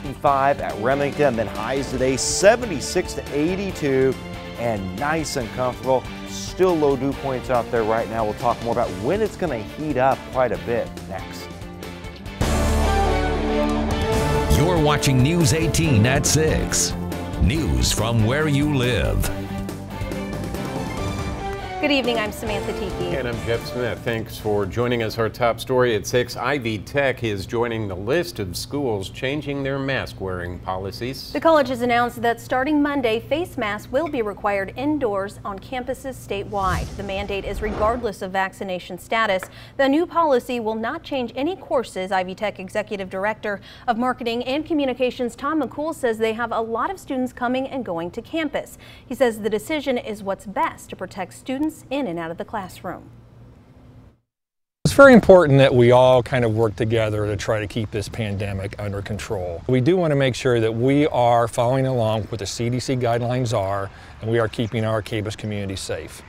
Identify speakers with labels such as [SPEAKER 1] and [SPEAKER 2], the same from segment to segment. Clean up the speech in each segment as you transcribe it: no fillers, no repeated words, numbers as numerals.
[SPEAKER 1] 65 at Remington. Then highs today 76 to 82 and nice and comfortable. Still low dew points out there right now. We'll talk more about when it's going to heat up quite a bit next.
[SPEAKER 2] You're watching News 18 at 6. News from where you live.
[SPEAKER 3] Good evening, I'm Samantha Tiki.
[SPEAKER 4] And I'm Jeff Smith. Thanks for joining us. Our top story at 6. Ivy Tech is joining the list of schools changing their mask wearing policies.
[SPEAKER 3] The college has announced that starting Monday, face masks will be required indoors on campuses statewide. The mandate is regardless of vaccination status. The new policy will not change any courses. Ivy Tech Executive Director of Marketing and Communications Tom McCool says they have a lot of students coming and going to campus. He says the decision is what's best to protect students in and out of the classroom.
[SPEAKER 5] It's very important that we all kind of work together to try to keep this pandemic under control. We do want to make sure that we are following along with what the CDC guidelines are, and we are keeping our campus community safe.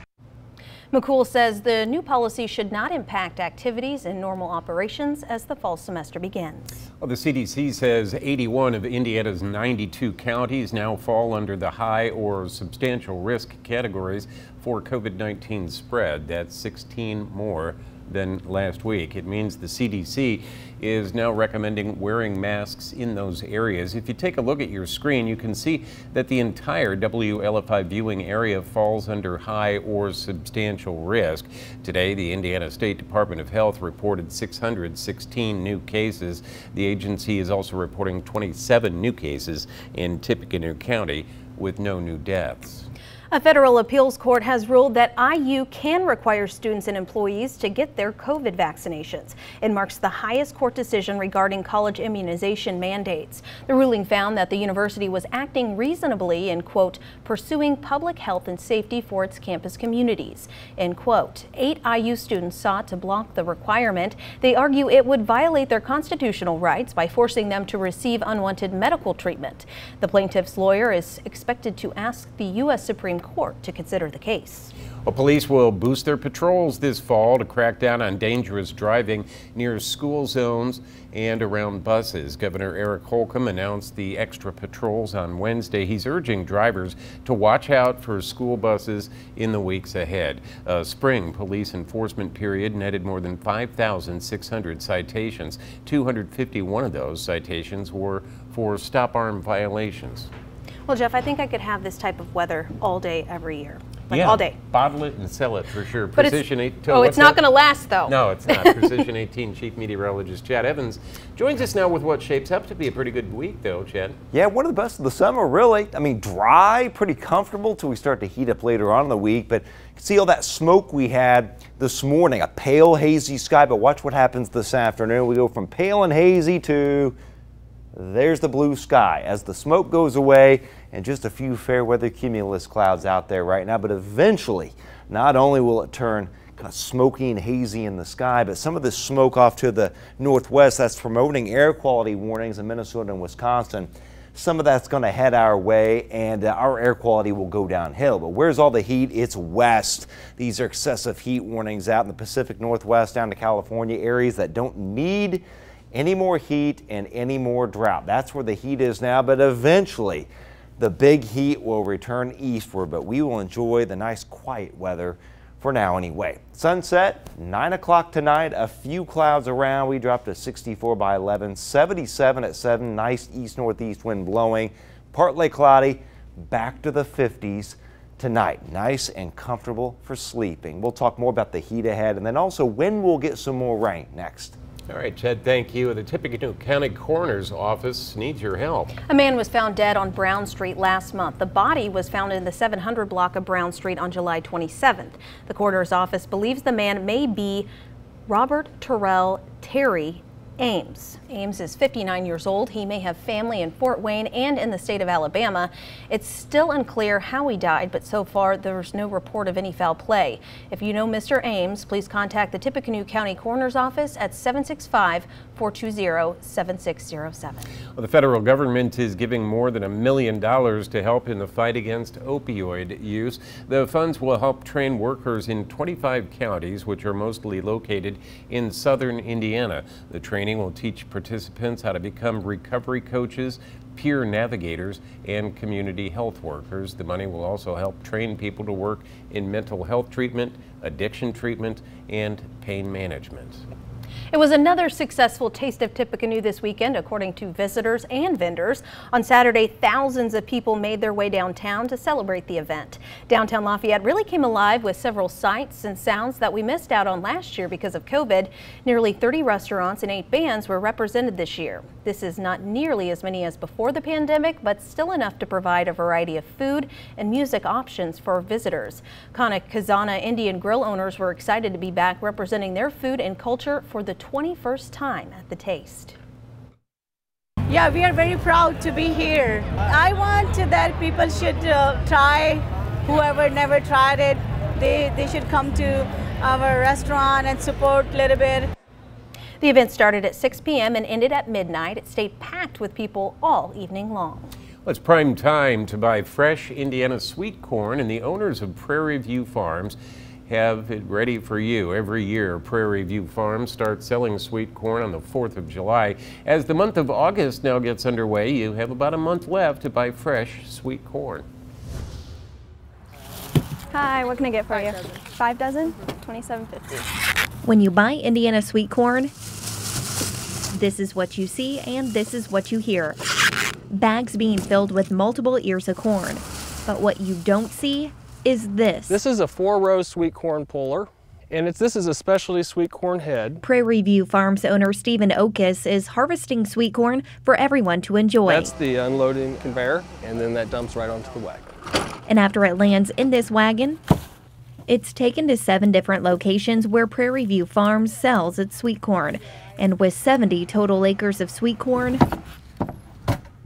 [SPEAKER 3] McCool says the new policy should not impact activities and normal operations as the fall semester begins.
[SPEAKER 4] Well, the CDC says 81 of Indiana's 92 counties now fall under the high or substantial risk categories for COVID-19 spread. That's 16 more than last week. It means the CDC is now recommending wearing masks in those areas. If you take a look at your screen, you can see that the entire WLFI viewing area falls under high or substantial risk. Today, the Indiana State Department of Health reported 616 new cases. The agency is also reporting 27 new cases in Tippecanoe County with no new deaths.
[SPEAKER 3] A federal appeals court has ruled that IU can require students and employees to get their COVID vaccinations. It marks the highest court decision regarding college immunization mandates. The ruling found that the university was acting reasonably in, quote, pursuing public health and safety for its campus communities, end quote. 8 IU students sought to block the requirement. They argue it would violate their constitutional rights by forcing them to receive unwanted medical treatment. The plaintiff's lawyer is expected to ask the U.S. Supreme Court to consider the case.
[SPEAKER 4] Well, police will boost their patrols this fall to crack down on dangerous driving near school zones and around buses. Governor Eric Holcomb announced the extra patrols on Wednesday. He's urging drivers to watch out for school buses in the weeks ahead. A spring police enforcement period netted more than 5,600 citations. 251 of those citations were for stop arm violations.
[SPEAKER 3] Well, Jeff, I think I could have this type of weather all day, every year. Like
[SPEAKER 4] yeah,
[SPEAKER 3] all day.
[SPEAKER 4] Bottle it and sell it for sure.
[SPEAKER 3] But
[SPEAKER 4] Precision 18.
[SPEAKER 3] Oh, it's not going to last, though.
[SPEAKER 4] No, it's not. Precision 18 Chief Meteorologist Chad Evans joins us now with what shapes up to be a pretty good week, though, Chad.
[SPEAKER 1] Yeah, one of the best of the summer, really. I mean, dry, pretty comfortable till we start to heat up later on in the week. But you can see all that smoke we had this morning, a pale, hazy sky. But watch what happens this afternoon. We go from pale and hazy to there's the blue sky as the smoke goes away and just a few fair weather cumulus clouds out there right now. But eventually, not only will it turn kind of smoky and hazy in the sky, but some of this smoke off to the northwest that's promoting air quality warnings in Minnesota and Wisconsin. Some of that's going to head our way and our air quality will go downhill. But where's all the heat? It's west. These are excessive heat warnings out in the Pacific Northwest down to California, areas that don't need any more heat and any more drought. That's where the heat is now, but eventually the big heat will return eastward, but we will enjoy the nice quiet weather for now anyway. Sunset, 9 o'clock tonight, a few clouds around. We dropped to 64 by 11, 77 at 7, nice east-northeast wind blowing, partly cloudy, back to the 50s tonight. Nice and comfortable for sleeping. We'll talk more about the heat ahead and then also when we'll get some more rain next.
[SPEAKER 4] All right, Chad, thank you. The Tippecanoe County Coroner's Office needs your help.
[SPEAKER 3] A man was found dead on Brown Street last month. The body was found in the 700 block of Brown Street on July 27th. The coroner's office believes the man may be Robert Terrell Terry Ames. Ames is 59 years old. He may have family in Fort Wayne and in the state of Alabama. It's still unclear how he died, but so far there's no report of any foul play. If you know Mr. Ames, please contact the Tippecanoe County Coroner's Office at 765-420-7607.
[SPEAKER 4] Well, the federal government is giving more than $1 million to help in the fight against opioid use. The funds will help train workers in 25 counties, which are mostly located in southern Indiana. The training training will teach participants how to become recovery coaches, peer navigators, and community health workers. The money will also help train people to work in mental health treatment, addiction treatment, and pain management.
[SPEAKER 3] It was another successful Taste of Tippecanoe this weekend, according to visitors and vendors. On Saturday, thousands of people made their way downtown to celebrate the event. Downtown Lafayette really came alive with several sights and sounds that we missed out on last year because of COVID. Nearly 30 restaurants and 8 bands were represented this year. This is not nearly as many as before the pandemic, but still enough to provide a variety of food and music options for visitors. Kazana Indian Grill owners were excited to be back representing their food and culture for the 21st time at the Taste.
[SPEAKER 6] Yeah, we are very proud to be here. I want that people should try, whoever never tried it, they should come to our restaurant and support a little bit.
[SPEAKER 3] The event started at 6 p.m. and ended at midnight. It stayed packed with people all evening long.
[SPEAKER 4] Well, it's prime time to buy fresh Indiana sweet corn, and the owners of Prairie View Farms have it ready for you. Every year, Prairie View Farms starts selling sweet corn on the 4th of July. As the month of August now gets underway, you have about a month left to buy fresh sweet corn.
[SPEAKER 7] Hi, what can I get for you? 5 dozen? $27.50. When you buy Indiana sweet corn, this is what you see and this is what you hear. Bags being filled with multiple ears of corn. But what you don't see is this.
[SPEAKER 8] This is a 4-row sweet corn puller, and this is a specialty sweet corn head.
[SPEAKER 7] Prairie View Farms owner Stephen Okus is harvesting sweet corn for everyone to enjoy.
[SPEAKER 8] That's the unloading conveyor, and then that dumps right onto the wagon.
[SPEAKER 7] And after it lands in this wagon, it's taken to 7 different locations where Prairie View Farms sells its sweet corn. And with 70 total acres of sweet corn,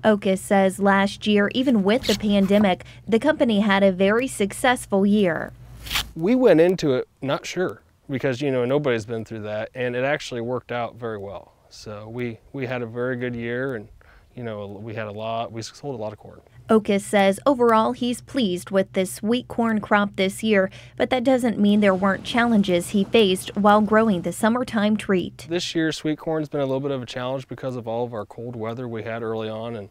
[SPEAKER 7] Okus says last year, even with the pandemic, the company had a very successful year.
[SPEAKER 8] We went into it not sure because, you know, nobody's been through that, and it actually worked out very well. So we had a very good year, and, you know, we sold a lot of corn.
[SPEAKER 7] Okus says overall he's pleased with this sweet corn crop this year, but that doesn't mean there weren't challenges he faced while growing the summertime treat.
[SPEAKER 8] This year sweet corn's been a little bit of a challenge because of all of our cold weather we had early on, and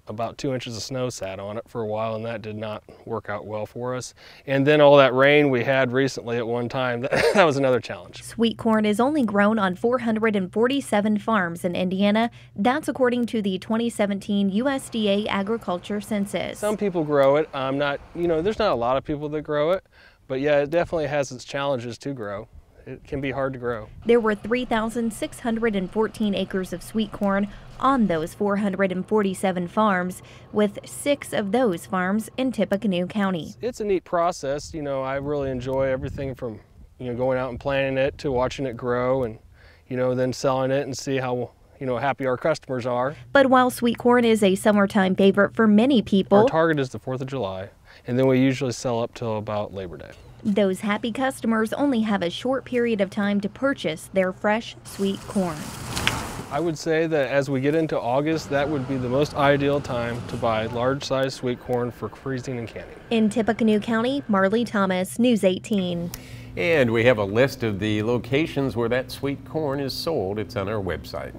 [SPEAKER 8] about 2 inches of snow sat on it for a while, and that did not work out well for us. And then all that rain we had recently at one time, that was another challenge.
[SPEAKER 7] Sweet corn is only grown on 447 farms in Indiana. That's according to the 2017 USDA Agriculture Census.
[SPEAKER 8] Some people grow it. There's not a lot of people that grow it, but yeah, it definitely has its challenges to grow. It can be hard to grow.
[SPEAKER 7] There were 3,614 acres of sweet corn on those 447 farms, with 6 of those farms in Tippecanoe County.
[SPEAKER 8] It's a neat process. You know, I really enjoy everything from, going out and planting it to watching it grow and, then selling it and see how, happy our customers are.
[SPEAKER 7] But while sweet corn is a summertime favorite for many people,
[SPEAKER 8] our target is the 4th of July, and then we usually sell up till about Labor Day.
[SPEAKER 7] Those happy customers only have a short period of time to purchase their fresh sweet corn.
[SPEAKER 8] I would say that as we get into August, that would be the most ideal time to buy large-sized sweet corn for freezing and canning.
[SPEAKER 7] In Tippecanoe County, Marley Thomas, News 18.
[SPEAKER 4] And we have a list of the locations where that sweet corn is sold. It's on our website.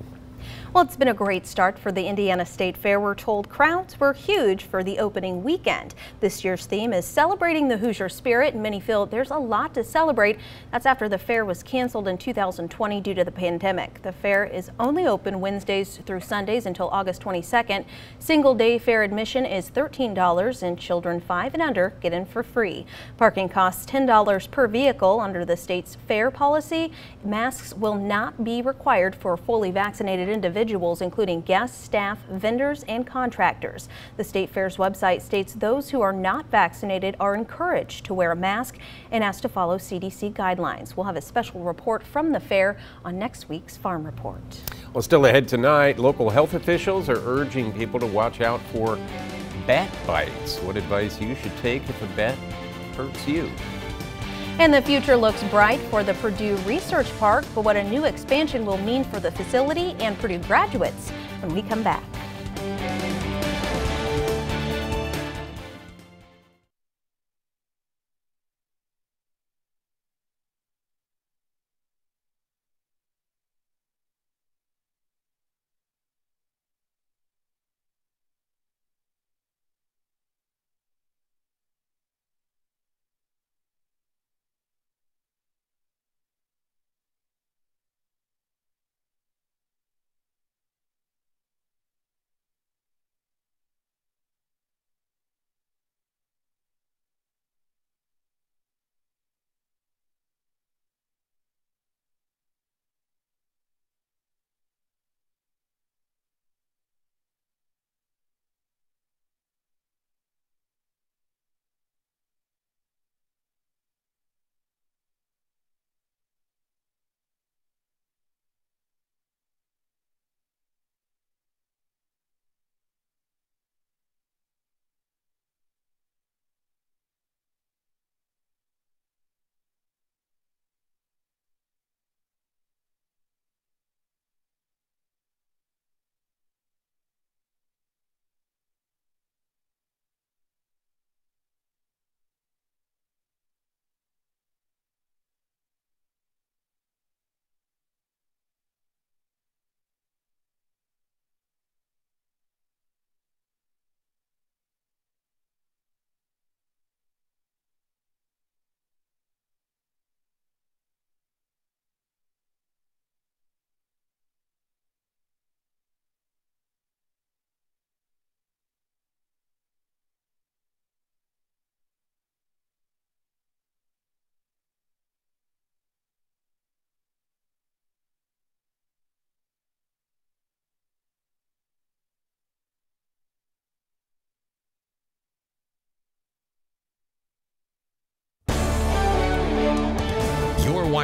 [SPEAKER 3] Well, it's been a great start for the Indiana State Fair. We're told crowds were huge for the opening weekend. This year's theme is celebrating the Hoosier spirit, and many feel there's a lot to celebrate. That's after the fair was canceled in 2020 due to the pandemic. The fair is only open Wednesdays through Sundays until August 22nd. Single-day fair admission is $13, and children 5 and under get in for free. Parking costs $10 per vehicle under the state's fair policy. Masks will not be required for fully vaccinated individuals, including guests, staff, vendors, and contractors. The State Fair's website states those who are not vaccinated are encouraged to wear a mask and asked to follow CDC guidelines. We'll have a special report from the fair on next week's Farm Report.
[SPEAKER 4] Well, still ahead tonight, local health officials are urging people to watch out for bat bites. What advice you should take if a bat hurts you.
[SPEAKER 3] And the future looks bright for the Purdue Research Park, but what a new expansion will mean for the facility and Purdue graduates when we come back.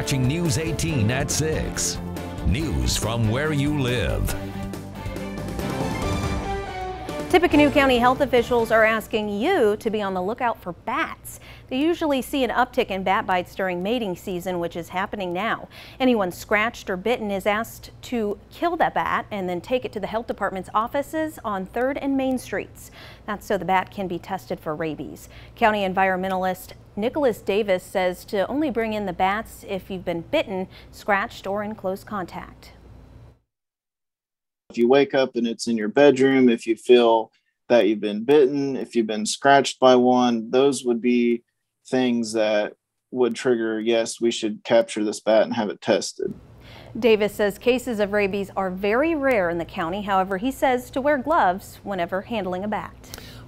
[SPEAKER 2] watching News 18 at 6. News from where you live.
[SPEAKER 3] Tippecanoe County health officials are asking you to be on the lookout for bats. They usually see an uptick in bat bites during mating season, which is happening now. Anyone scratched or bitten is asked to kill that bat and then take it to the health department's offices on 3rd and Main Streets. That's so the bat can be tested for rabies. County environmentalist Nicholas Davis says to only bring in the bats if you've been bitten, scratched, or in close contact.
[SPEAKER 9] If you wake up and it's in your bedroom, if you feel that you've been bitten, if you've been scratched by one, those would be things that would trigger, yes, we should capture this bat and have it tested.
[SPEAKER 3] Davis says cases of rabies are very rare in the county. However, he says to wear gloves whenever handling a bat.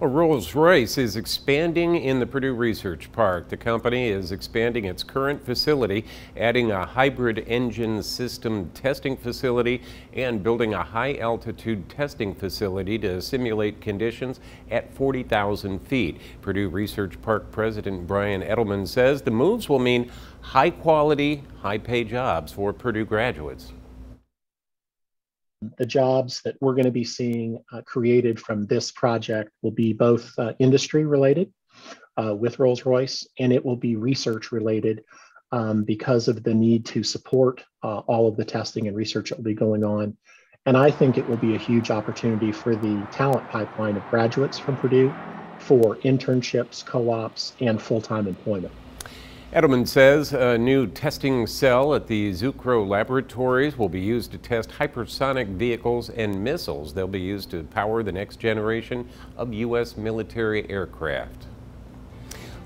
[SPEAKER 4] Well, Rolls-Royce is expanding in the Purdue Research Park. The company is expanding its current facility, adding a hybrid engine system testing facility and building a high-altitude testing facility to simulate conditions at 40,000 feet. Purdue Research Park President Brian Edelman says the moves will mean high-quality, high-pay jobs for Purdue graduates.
[SPEAKER 10] The jobs that we're going to be seeing created from this project will be both industry related with Rolls-Royce, and it will be research related because of the need to support all of the testing and research that will be going on. And I think it will be a huge opportunity for the talent pipeline of graduates from Purdue for internships, co-ops, and full-time employment.
[SPEAKER 4] Edelman says a new testing cell at the Zucrow laboratories will be used to test hypersonic vehicles and missiles. They'll be used to power the next generation of U.S. military aircraft.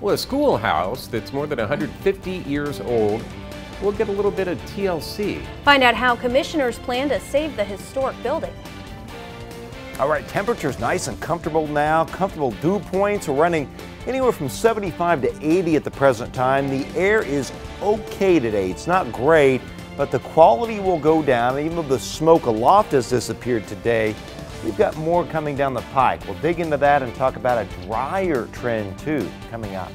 [SPEAKER 4] Well, a schoolhouse that's more than 150 years old will get a little bit of TLC.
[SPEAKER 3] Find out how commissioners plan to save the historic building.
[SPEAKER 1] All right, temperature's nice and comfortable now. Comfortable dew points are running anywhere from 75 to 80 at the present time. The air is okay today. It's not great, but the quality will go down. Even though the smoke aloft has disappeared today, we've got more coming down the pike. We'll dig into that and talk about a drier trend too coming up.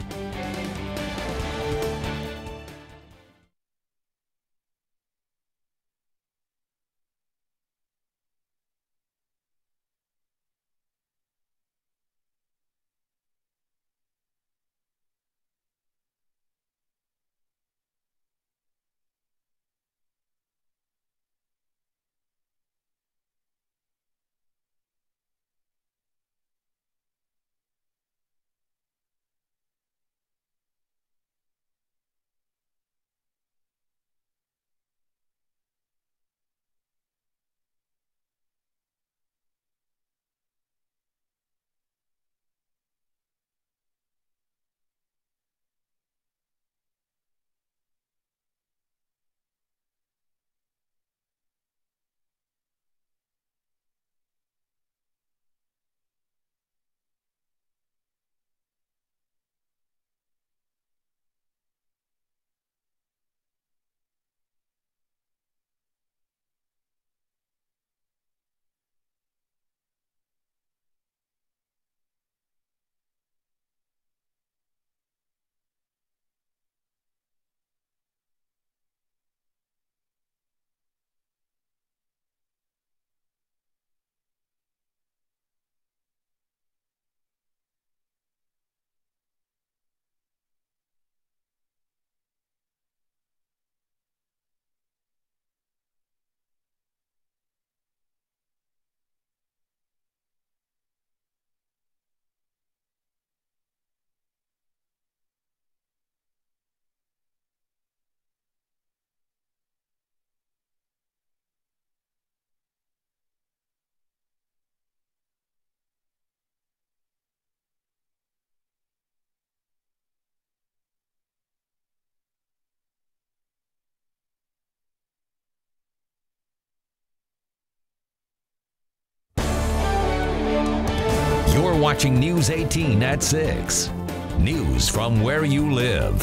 [SPEAKER 2] You're watching News 18 at 6. News from where you live.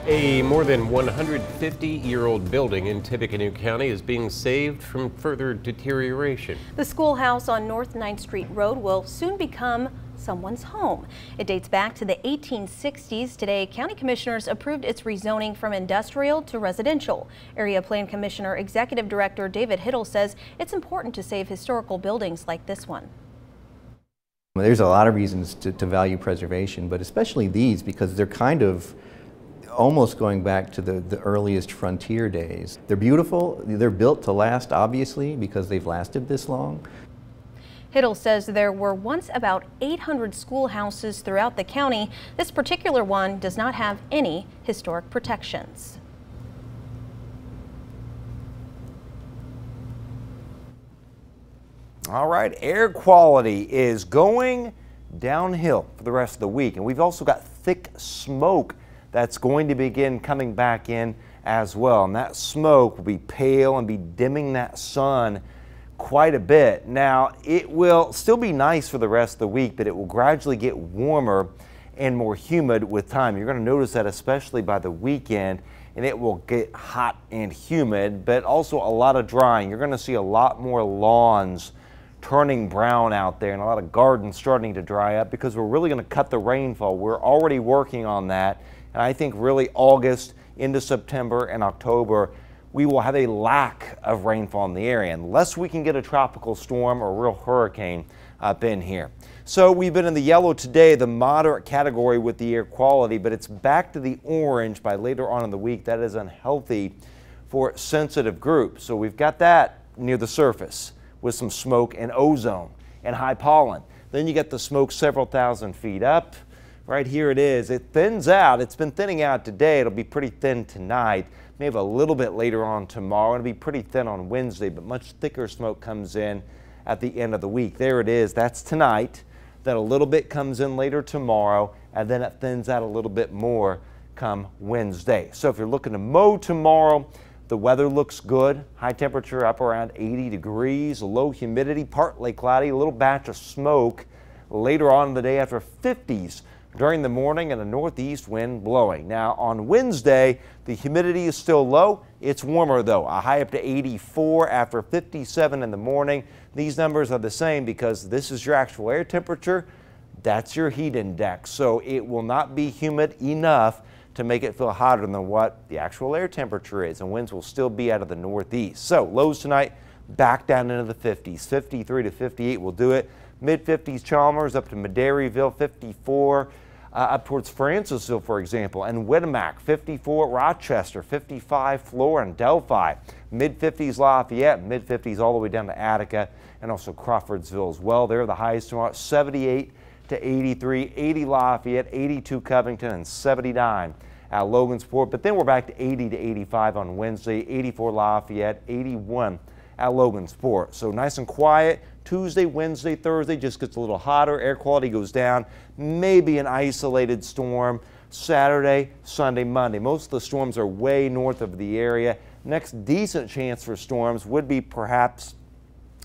[SPEAKER 4] A more than 150-year-old building in Tippecanoe County is being saved from further deterioration.
[SPEAKER 3] The schoolhouse on North 9th Street Road will soon become someone's home. It dates back to the 1860s. Today, county commissioners approved its rezoning from industrial to residential. Area Plan Commissioner Executive Director David Hiddle says it's important to save historical buildings like this one.
[SPEAKER 11] There's a lot of reasons to value preservation, but especially these, because they're kind of almost going back to the earliest frontier days. They're beautiful, they're built to last, obviously, because they've lasted this long.
[SPEAKER 3] Hiddle says there were once about 800 schoolhouses throughout the county. This particular one does not have any historic protections.
[SPEAKER 1] All right, air quality is going downhill for the rest of the week, and we've also got thick smoke that's going to begin coming back in as well, and that smoke will be pale and be dimming that sun quite a bit. Now, it will still be nice for the rest of the week, but it will gradually get warmer and more humid with time. You're going to notice that especially by the weekend, and it will get hot and humid, but also a lot of drying. You're going to see a lot more lawns turning brown out there and a lot of gardens starting to dry up because we're really going to cut the rainfall. We're already working on that, and I think really August into September and October we will have a lack of rainfall in the area unless we can get a tropical storm or a real hurricane up in here. So we've been in the yellow today, the moderate category with the air quality, but it's back to the orange by later on in the week. That is unhealthy for sensitive groups. So we've got that near the surface with some smoke and ozone and high pollen. Then you get the smoke several thousand feet up. Right here it is. It thins out. It's been thinning out today. It'll be pretty thin tonight. May have a little bit later on tomorrow. It'll be pretty thin on Wednesday, but much thicker smoke comes in at the end of the week. There it is. That's tonight. Then a little bit comes in later tomorrow, and then it thins out a little bit more come Wednesday. So if you're looking to mow tomorrow, the weather looks good. High temperature up around 80 degrees, low humidity, partly cloudy, a little batch of smoke later on in the day after 50s during the morning and a northeast wind blowing. Now on Wednesday, the humidity is still low. It's warmer though, a high up to 84 after 57 in the morning. These numbers are the same because this is your actual air temperature. That's your heat index. So it will not be humid enough to make it feel hotter than what the actual air temperature is, and winds will still be out of the northeast. So lows tonight back down into the 50s. 53 to 58 will do it. Mid-50s Chalmers up to Madairyville, 54 up towards Francisville, for example, and Wittemac, 54 Rochester, 55 Flora and Delphi, mid-50s Lafayette, mid-50s all the way down to Attica and also Crawfordsville as well. They're the highest tomorrow, 78 to 83, 80 Lafayette, 82 Covington, and 79 at Logansport. But then we're back to 80 to 85 on Wednesday, 84 Lafayette, 81 at Logansport. So nice and quiet. Tuesday, Wednesday, Thursday just gets a little hotter. Air quality goes down. Maybe an isolated storm Saturday, Sunday, Monday. Most of the storms are way north of the area. Next decent chance for storms would be perhaps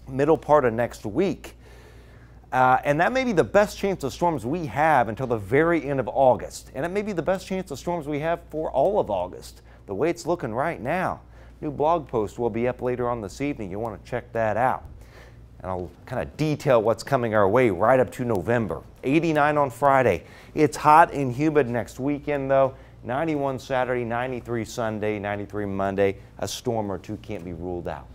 [SPEAKER 1] middle part of next week. And that may be the best chance of storms we have until the very end of August. And it may be the best chance of storms we have for all of August, the way it's looking right now. New blog post will be up later on this evening. You'll want to check that out. And I'll kind of detail what's coming our way right up to November. 89 on Friday. It's hot and humid next weekend though. 91 Saturday, 93 Sunday, 93 Monday. A storm or two can't be ruled out.